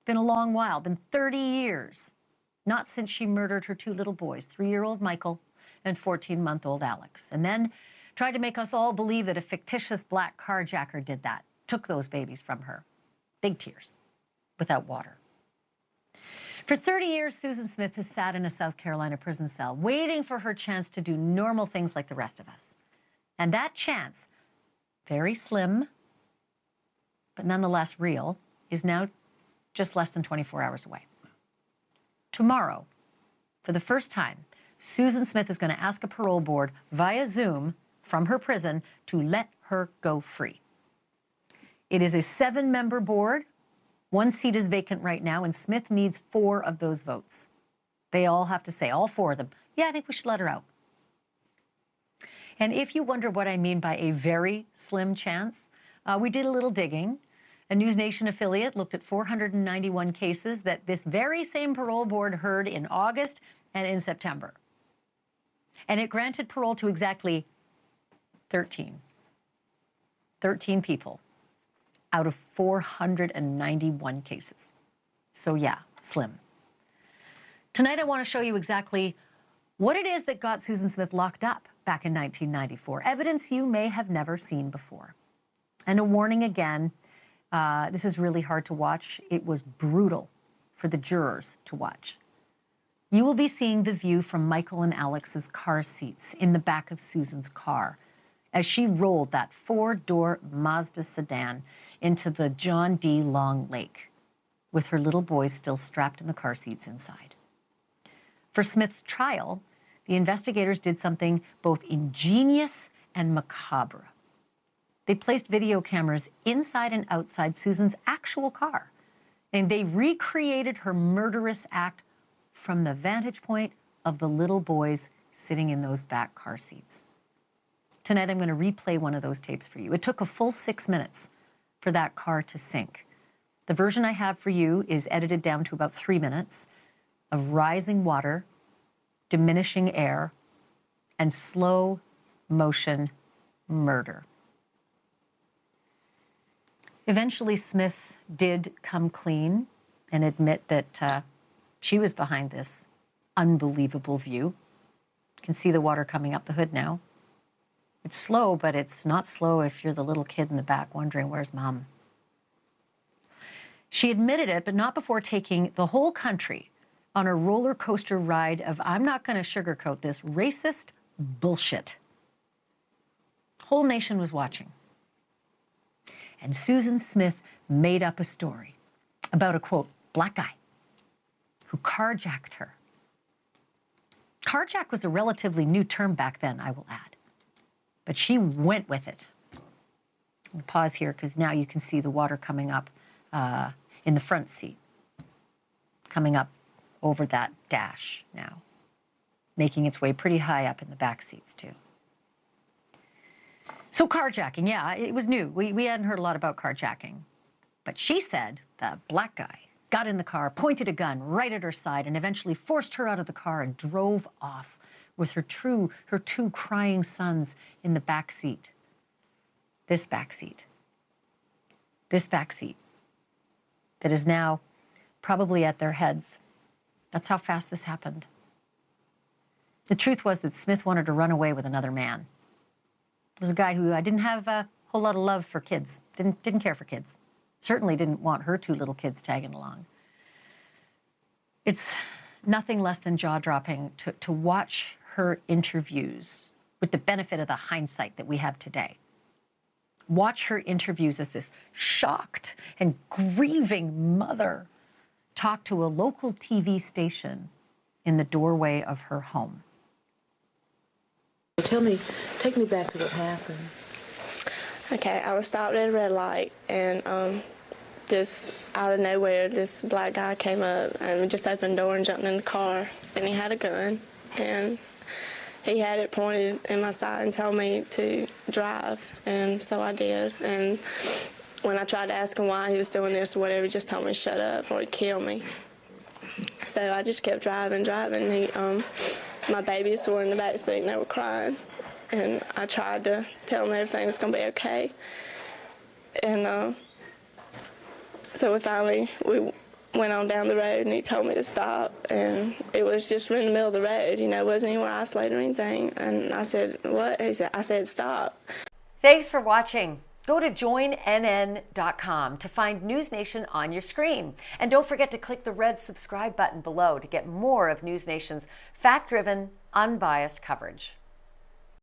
Been a long while, been 30 years. Not since she murdered her two little boys, 3-year-old Michael and 14-month-old Alex. And then tried to make us all believe that a fictitious black carjacker did that, took those babies from her. Big tears, without water. For 30 years, Susan Smith has sat in a South Carolina prison cell, waiting for her chance to do normal things like the rest of us. And that chance, very slim, but nonetheless real, is now just less than 24 hours away. Tomorrow, for the first time, Susan Smith is going to ask a parole board via Zoom from her prison to let her go free. It is a 7-member board. 1 seat is vacant right now, and Smith needs 4 of those votes. They all have to say, all 4 of them, yeah, I think we should let her out. And if you wonder what I mean by a very slim chance, we did a little digging. A NewsNation affiliate looked at 491 cases that this very same parole board heard in August and in September. And it granted parole to exactly 13 people out of 491 cases. So yeah, slim. Tonight I want to show you exactly what it is that got Susan Smith locked up back in 1994. Evidence you may have never seen before. And a warning again, this is really hard to watch. It was brutal for the jurors to watch. You will be seeing the view from Michael and Alex's car seats in the back of Susan's car as she rolled that 4-door Mazda sedan into the John D. Long Lake, with her little boys still strapped in the car seats inside. For Smith's trial, the investigators did something both ingenious and macabre. They placed video cameras inside and outside Susan's actual car, and they recreated her murderous act from the vantage point of the little boys sitting in those back car seats. Tonight, I'm going to replay one of those tapes for you. It took a full 6 minutes for that car to sink. The version I have for you is edited down to about 3 minutes of rising water, diminishing air, and slow motion murder. Eventually, Smith did come clean and admit that she was behind this unbelievable view. You can see the water coming up the hood now. It's slow, but it's not slow if you're the little kid in the back wondering, where's Mom? She admitted it, but not before taking the whole country on a roller coaster ride of, I'm not going to sugarcoat this, racist bullshit. Whole nation was watching. And Susan Smith made up a story about a, quote, black guy who carjacked her. Carjack was a relatively new term back then, I will add. But she went with it. I'll pause here because now you can see the water coming up in the front seat, coming up over that dash now, making its way pretty high up in the back seats too. So carjacking, yeah, it was new. We hadn't heard a lot about carjacking. But she said the black guy got in the car, pointed a gun right at her side, and eventually forced her out of the car and drove off with her two crying sons in the back seat. This back seat that is now probably at their heads. That's how fast this happened. The truth was that Smith wanted to run away with another man. It was a guy who didn't have a whole lot of love for kids, didn't care for kids. Certainly didn't want her 2 little kids tagging along. It's nothing less than jaw-dropping to watch her interviews with the benefit of the hindsight that we have today. Watch her interviews as this shocked and grieving mother talk to a local TV station in the doorway of her home. Take me back to what happened. Okay, I was stopped at a red light, and just out of nowhere, this black guy came up and just opened the door and jumped in the car, and he had a gun, and he had it pointed in my side and told me to drive, and so I did. And when I tried to ask him why he was doing this or whatever, he just told me to shut up or he'd kill me. So I just kept driving. My babies were in the back seat and they were crying, and I tried to tell them everything was going to be okay. And so we went on down the road and he told me to stop, and it was just in the middle of the road, you know, it wasn't anywhere isolated or anything. And I said, what? I said, stop. Thanks for watching. Go to joinnn.com to find NewsNation on your screen. And don't forget to click the red subscribe button below to get more of NewsNation's fact-driven, unbiased coverage.